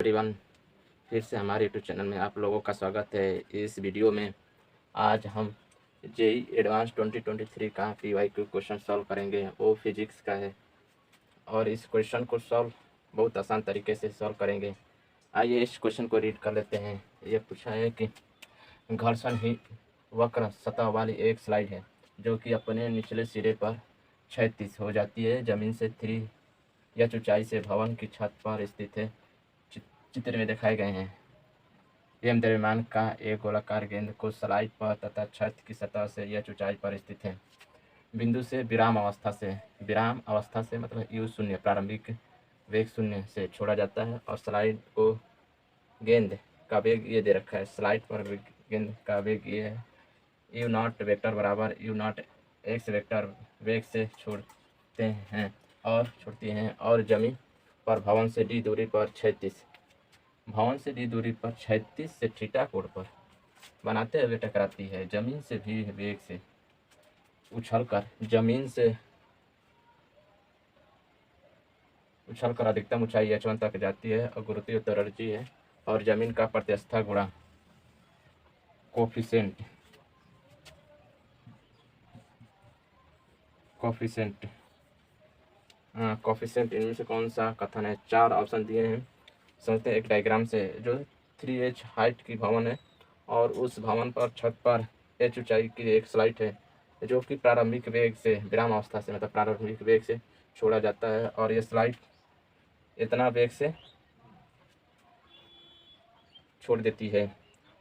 Everyone, फिर से हमारे यूट्यूब चैनल में आप लोगों का स्वागत है। इस वीडियो में आज हम जेई एडवांस 2023 का PYQ क्वेश्चन सॉल्व करेंगे। वो फिजिक्स का है और इस क्वेश्चन को सॉल्व बहुत आसान तरीके से सॉल्व करेंगे। आइए इस क्वेश्चन को रीड कर लेते हैं। ये पूछा है कि घर्षण ही वक्र सतह वाली एक स्लाइड है जो कि अपने निचले सिरे पर क्षैतिज हो जाती है। ज़मीन से 3 ऊंचाई से भवन की छत पर स्थित है। चित्र में दिखाए गए हैं एम द्रव्यमान का एक गोलाकार गेंद को स्लाइड पर तथा छत की सतह से यह ऊंचाई पर स्थित है। बिंदु से विराम अवस्था से मतलब यू शून्य प्रारंभिक वेग शून्य से छोड़ा जाता है और स्लाइड को गेंद का वेग ये दे रखा है। स्लाइड पर गेंद का वेग ये है यू नॉट वेक्टर बराबर यू नॉट एक्स वेक्टर वेग से छोड़ती हैं और जमीन पर भवन से डी दूरी पर 36 से थीटा कोण पर बनाते हुए टकराती है। जमीन से भी वेग से उछलकर अधिकतम ऊंचाई h1 तक जाती है और गुरुत्वीय उत्सर्जी है और जमीन का प्रत्यस्था गुणा कोफिशिएंट इनमें से कौन सा कथन है। 4 ऑप्शन दिए हैं। समझते हैं एक डायग्राम से। जो 3h हाइट की भवन है और उस भवन पर छत पर h ऊंचाई की एक स्लाइड है जो कि प्रारंभिक वेग से विराम अवस्था से मतलब प्रारंभिक वेग से छोड़ा जाता है और ये स्लाइड इतना वेग से छोड़ देती है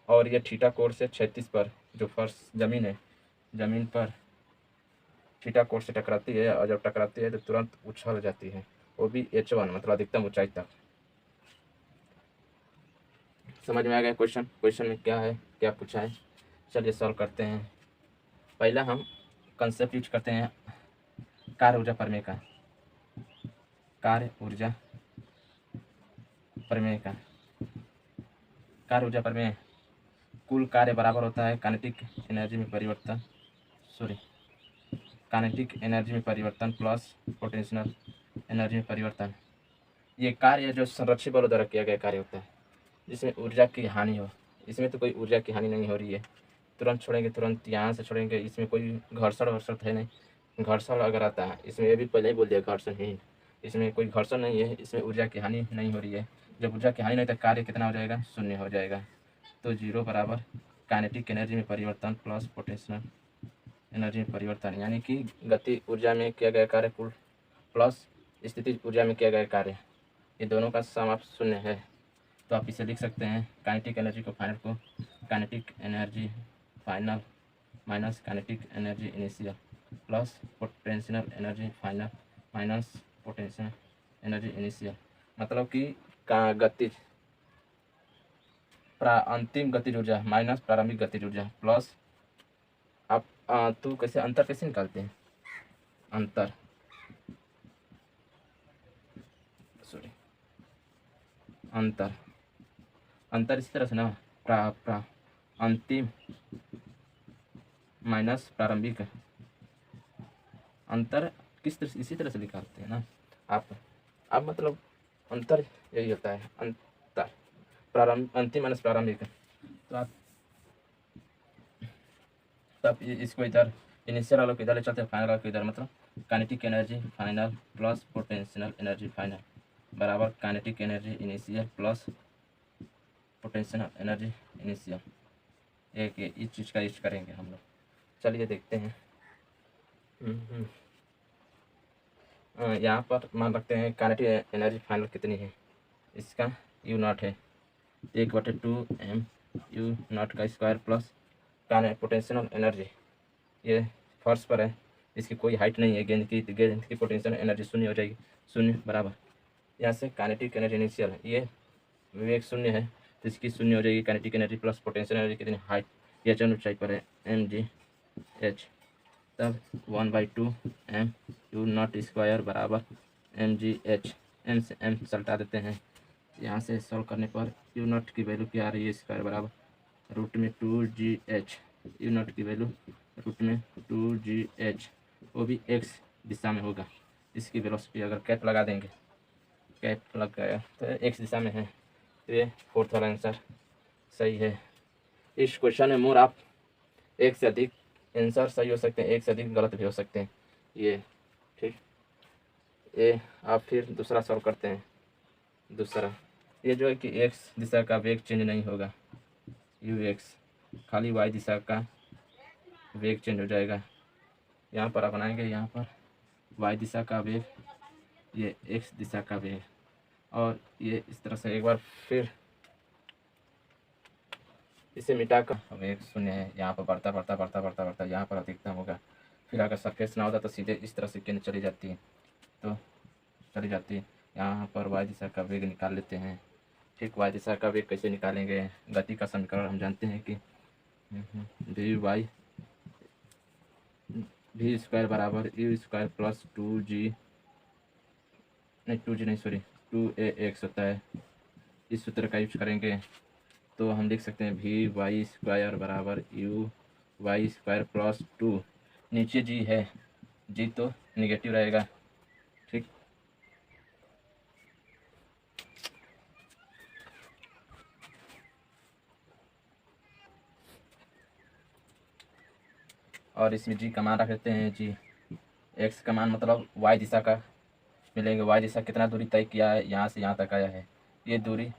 और ये थीटा कोण से 36 पर जो फर्श जमीन पर थीटा कोण से टकराती है और जब टकराती है तो तुरंत उछल जाती है, वो भी h1 मतलब अधिकतम ऊंचाई तक। समझ में आ गया क्वेश्चन में क्या है, क्या पूछा है। चलिए सॉल्व करते हैं। पहला हम कंसेप्ट यूज करते हैं कार्य ऊर्जा प्रमेय का। कार्य ऊर्जा प्रमेय कुल कार्य बराबर होता है काइनेटिक एनर्जी में परिवर्तन प्लस पोटेंशियल एनर्जी में परिवर्तन। ये कार्य जो संरक्षित बलों द्वारा किया गया कार्य होता है जिसमें ऊर्जा की हानि हो। इसमें तो कोई ऊर्जा की हानि नहीं हो रही है, तुरंत छोड़ेंगे, तुरंत यहाँ से छोड़ेंगे। इसमें कोई घर्षण है नहीं। घर्षण अगर आता है इसमें, ये भी पहले ही बोल दिया घर्षण ही, इसमें कोई घर्षण नहीं है, इसमें ऊर्जा की हानि नहीं हो रही है। जब ऊर्जा की हानि नहीं तो कार्य कितना हो जाएगा, शून्य हो जाएगा। तो 0 बराबर काइनेटिक एनर्जी में परिवर्तन प्लस पोटेंशियल एनर्जी में परिवर्तन, यानी कि गति ऊर्जा में किया गया कार्य कुल प्लस स्थितिज ऊर्जा में किया गया कार्य, ये दोनों का सम आप शून्य है। तो आप इसे लिख सकते हैं काइनेटिक एनर्जी को फाइनल को kinetic energy final minus kinetic energy initial plus potential energy final minus potential energy initial. मतलब कि गतिज अंतिम गतिज ऊर्जा माइनस प्रारंभिक गतिज ऊर्जा प्लस आप तो कैसे अंतर कैसे निकालते हैं। अंतर इसी तरह से ना अंतिम माइनस प्रारंभिक अंतर किस तरह से, इसी तरह से निकालते हैं ना आप। अब मतलब अंतर यही होता है, अंतर अंतिम माइनस प्रारंभिक। तो आप इसको इधर इनिशियल वालों को इधर ले चलते हैं, फाइनल वालों को इधर, मतलब kinetic energy final plus potential energy final बराबर kinetic energy initial plus potential energy initial. एक इस चीज़ का यूज करेंगे हम लोग। चलिए देखते हैं। यहाँ पर मान रखते हैं काइनेटिक एनर्जी फाइनल कितनी है। इसका यू नॉट है 1/2 m यू नॉट का स्क्वायर प्लस पोटेंशियल एनर्जी, ये फर्श पर है, इसकी कोई हाइट नहीं है गेंद की पोटेंशियल एनर्जी शून्य हो जाएगी। शून्य बराबर यहाँ से काइनेटिक एनर्जी इनिशियल है, ये वेग शून्य है तो इसकी शून्य हो जाएगी। Kinetic energy plus potential energy कितनी हाइट ये चंद ऊंचाई पर है mgh, तब 1/2 m यू नॉट स्क्वायर बराबर mgh। m से m सल्टा देते हैं, यहाँ से सॉल्व करने पर यू नॉट की वैल्यू क्या आ रही है, स्क्वायर बराबर रूट में 2gh। यू नॉट की वैल्यू रूट में 2gh, वो भी x दिशा में होगा। इसकी वेलोसिटी अगर कैप लगा देंगे, कैप लग गया तो x दिशा में है तो ये फोर्थ वाला आंसर सही है। इस क्वेश्चन में मोर आप एक से अधिक आंसर सही हो सकते हैं, एक से अधिक गलत भी हो सकते हैं। ये ठीक, ये आप फिर दूसरा सॉल्व करते हैं। दूसरा ये जो है कि एक्स दिशा का वेग चेंज नहीं होगा, यू एक्स, खाली वाई दिशा का वेग चेंज हो जाएगा। यहाँ पर आप बनाएंगे, यहाँ पर वाई दिशा का वेग, ये एक्स दिशा का वेग, और ये इस तरह से एक बार फिर इसे मिटा कर वेग शून्य है। यहाँ पर बढ़ता बढ़ता बढ़ता बढ़ता बढ़ता यहाँ पर अधिकतम होगा। फिर अगर सरफेस ना होता तो सीधे इस तरह से केंद्र चली जाती है, तो चली जाती है। यहाँ पर वाई दिशा का वेग निकाल लेते हैं। ठीक, वाई दिशा का वेग कैसे निकालेंगे? गति का समीकरण हम जानते हैं कि वी वाई वी स्क्वायर बराबर यू स्क्वायर प्लस 2g नहीं सॉरी 2ax होता है। इस सूत्र का यूज करेंगे तो हम लिख सकते हैं वी वाई स्क्वायर बराबर यू वाई स्क्वायर प्लस 2, नीचे जी है, जी तो निगेटिव रहेगा। ठीक, और इसमें जी का मान रख देते हैं। जी एक्स का मान मतलब वाई दिशा का मिलेंगे। वाई दिशा कितना दूरी तय किया है, यहाँ से यहाँ तक आया है, ये दूरी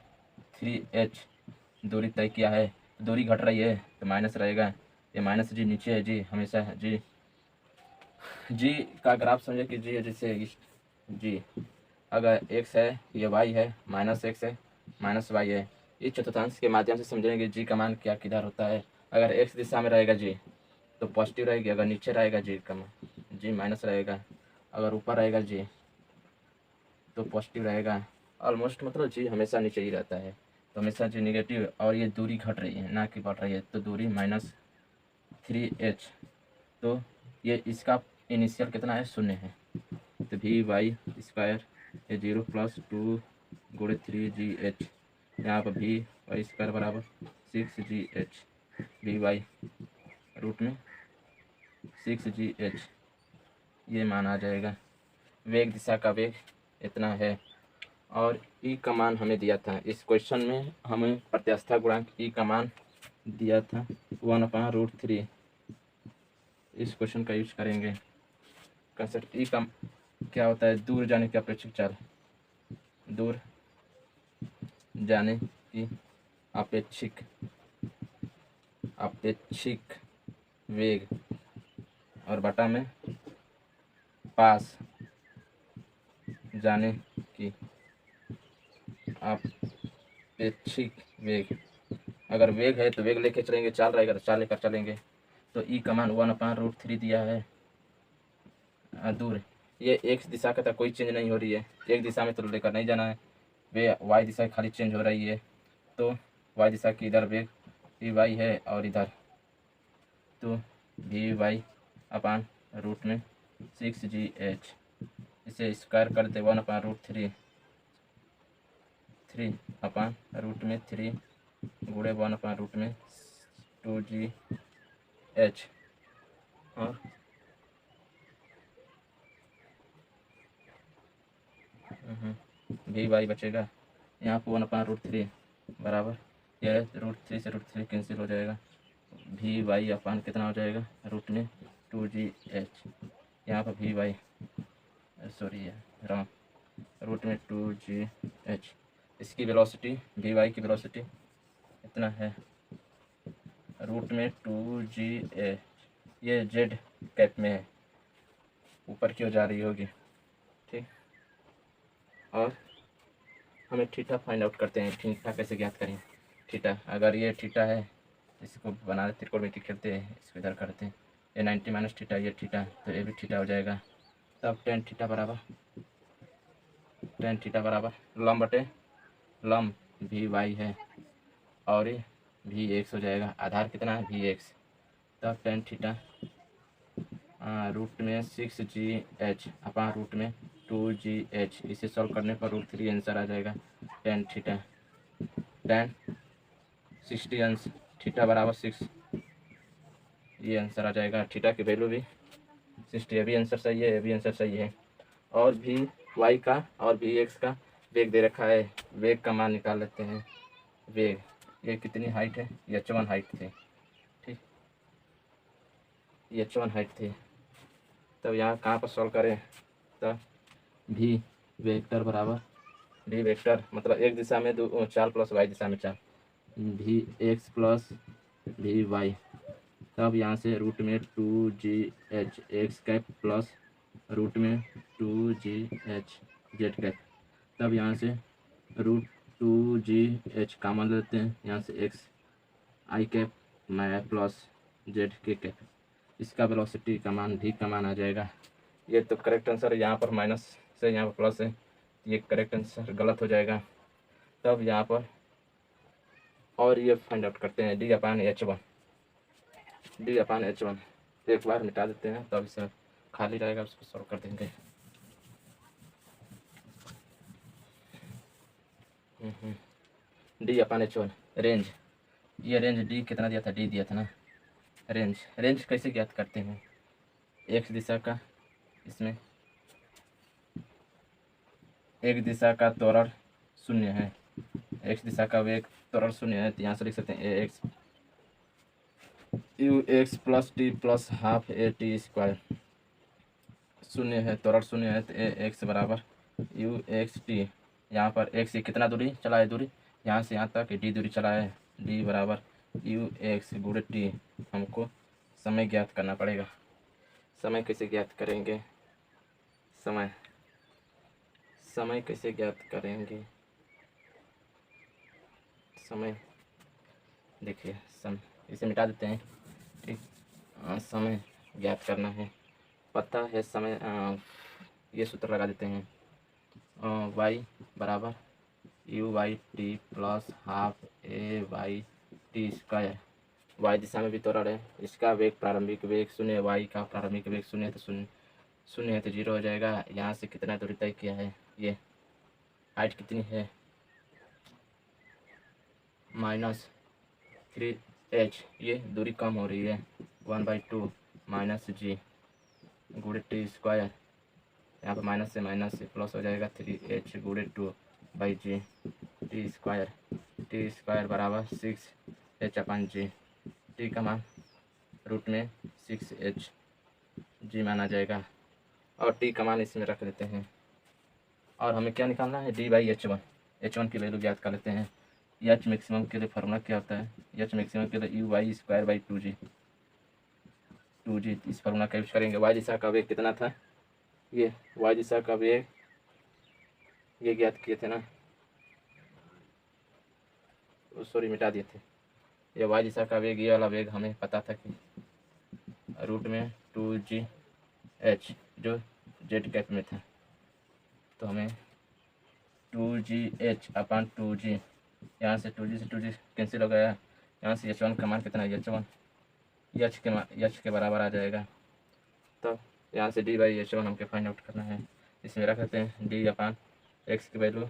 3h दूरी तय किया है। दूरी घट रही है तो माइनस रहेगा, ये माइनस जी नीचे है, जी हमेशा है। जी का ग्राफ समझे कि जी है, जैसे जी अगर x है, ये y है, माइनस एक्स है, माइनस वाई है। इस चतुर्थांश के माध्यम से समझेंगे जी का मान क्या किधर होता है। अगर x दिशा में रहेगा जी तो पॉजिटिव रहेगी, अगर नीचे रहेगा जी का मान जी माइनस रहेगा, अगर ऊपर रहेगा जी तो पॉजिटिव रहेगा। ऑलमोस्ट मतलब जी हमेशा नीचे ही रहता है, तो हमेशा जी निगेटिव, और ये दूरी घट रही है ना कि बढ़ रही है, तो दूरी -3h, तो ये इसका इनिशियल कितना है, शून्य है। तो वी वाई स्क्वायर ये 0 + 2 × 3gh, यहाँ पर वी वाई स्क्वायर बराबर 6gh, वी वाई रूट में 6gh, ये मान आ जाएगा। वेग दिशा का वेग इतना है, और ई का मान हमें दिया था इस क्वेश्चन में, हमें प्रत्यास्था गुणांक ई का मान दिया था 1/√3। इस क्वेश्चन का यूज करेंगे। कंसेप्ट ई का क्या होता है, दूर जाने की अपेक्षित चाल, दूर जाने की अपेक्षित वेग, और बटा में पास जाने की अपेक्षित वेग। अगर वेग है तो वेग लेके चलेंगे, चाल रहेगा तो चाल लेकर चलेंगे। तो ई का मान 1/√3 दिया है। दूर ये एक्स दिशा का तो कोई चेंज नहीं हो रही है, एक दिशा में तो लेकर नहीं जाना है, वे वाई दिशा खाली चेंज हो रही है। तो वाई दिशा की इधर वेग वी वाई है, और इधर तो वी वाई अपान रूट में 6gh, इसे स्क्वायर कर दे 1/√3, 3 अपान रूट में 3 गुणे 1/√2gh, और वी वाई बचेगा यहाँ पर 1/√3 बराबर, यह √3 से √3 कैंसिल हो जाएगा। वी वाई अपान कितना हो जाएगा, रूट में 2gh, यहाँ पर वी वाई सॉरी है रॉन्ग, रूट में 2gh। इसकी वेलोसिटी वी वाई की वेलोसिटी इतना है, रूट में 2gh, ये जेड कैप में है, ऊपर की ओर जा रही होगी। ठीक, और हमें थीटा फाइंड आउट करते हैं। थीटा कैसे ज्ञात करें? थीटा, अगर ये थीटा है, इसको बना त्रिकोणमिति खेलते हैं, इसको इधर करते हैं, ये 90 - थीटा, ये थीटा, तो ये भी थीटा हो जाएगा। तब tan थीटा बराबर लंब बटे लंब वी वाई है, और ये वी एक्स हो जाएगा। आधार कितना है, वी एक्स। तब tan थीटा रूट में 6gh अपान रूट में 2gh, इसे सॉल्व करने पर √3 आंसर आ जाएगा। tan थीटा tan 60 अंश थीटा बराबर 6, ये आंसर आ जाएगा। थीटा की वैल्यू भी 60, ये भी आंसर सही है, ये भी आंसर सही है। और वी वाई का और वी एक्स का वेग दे रखा है, वेग का मान निकाल लेते हैं। वेग, ये कितनी हाइट है, ये h1 हाइट थी, ठीक, ये h1 हाइट थी। तब यहाँ कहाँ पर सॉल्व करें, तब भी वेक्टर बराबर भी वेक्टर मतलब एक दिशा में 4 प्लस वाई दिशा में 4, भी एक्स प्लस भी वाई। तब यहाँ से रूट में 2gh x cap plus root में 2gh जेड कैप। तब यहाँ से रूट 2gh कॉमन लेते हैं, यहाँ से एक्स आई कैप मैं प्लस जेड के कैप। इसका वेलोसिटी का मान भी का मान आ जाएगा। ये तो करेक्ट आंसर है, यहाँ पर माइनस से यहाँ पर प्लस है, ये करेक्ट आंसर गलत हो जाएगा। तब यहाँ पर और ये फाइंड आउट करते हैं d/h1, d/h1 एक बार मिटा देते हैं, तब इसे खाली रहेगा, उसको सॉल्व कर देंगे। d/h1 रेंज, ये रेंज d कितना दिया था, d दिया था ना। रेंज कैसे ज्ञात करते हैं, x दिशा का, इसमें एक दिशा का त्वरण 0 है, x दिशा का वेग त्वरण 0 है, तो यहाँ से लिख सकते हैं ax ux plus T plus half A T square. 0 है, त्वरण 0 है, तो ax बराबर ux टी। यहाँ पर x से कितना दूरी चला है, दूरी यहाँ से यहाँ तक d दूरी चला है, d बराबर ux गुणे टी। हमको समय ज्ञात करना पड़ेगा। समय कैसे ज्ञात करेंगे, समय कैसे ज्ञात करेंगे, समय देखिए, इसे मिटा देते हैं, ठीक। समय ज्ञात करना है, पता है समय, ये सूत्र लगा देते हैं, y बराबर U Y T plus half A Y T square. y दिशा में भी त्वरण है, इसका वेग प्रारंभिक वेग 0 है, y का प्रारंभिक वेग 0 है, तो 0 है तो 0 हो जाएगा। यहाँ से कितना दूरी तय किया है, ये हाइट कितनी है, -3h, ये दूरी कम हो रही है, 1/2 माइनस जी गुणे टी स्क्वायर। यहाँ पर माइनस से प्लस हो जाएगा, 3h गुणे 2/g टी स्क्वायर बराबर 6h/g। टी का मान रूट में 6h जी माना जाएगा, और टी का मान इसमें रख देते हैं। और हमें क्या निकालना है, d/h1 की वैल्यू ज्ञात कर लेते हैं। एच मैक्सिमम के लिए फार्मूला क्या होता है, एच मैक्सिमम के लिए uy² 2g, इस फार्मूला का यूज करेंगे। y दिशा का वेग कितना था, ये y दिशा का वेग ये ज्ञात किए थे ना, सॉरी मिटा दिए थे। ये y दिशा का वेग, ये वाला वेग हमें पता था कि रूट में 2gh जो जेड कैप में था, तो हमें 2gh/2g, यहाँ से 2g कैंसिल हो गया, यहाँ से h1 का मान कितना है, h1 h के बराबर आ जाएगा। तो यहाँ से d/h1 हमको फाइंड आउट करना है। इसमें रख देते हैं d/x की वैल्यू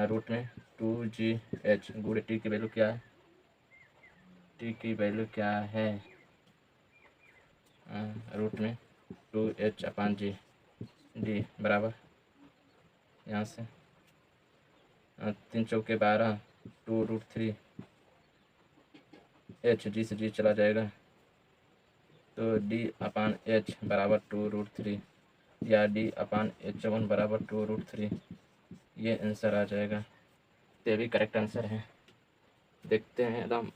रूट में 2gh गुणे t की वैल्यू क्या है, t की वैल्यू क्या है, रूट में 2h/g, d बराबर यहाँ से 3 चौके 12, 2√3 h, g से g चला जाएगा, तो d/h बराबर 2√3 या d/h1 बराबर 2√3, ये आंसर आ जाएगा। तो ये भी करेक्ट आंसर है। देखते हैं एकदम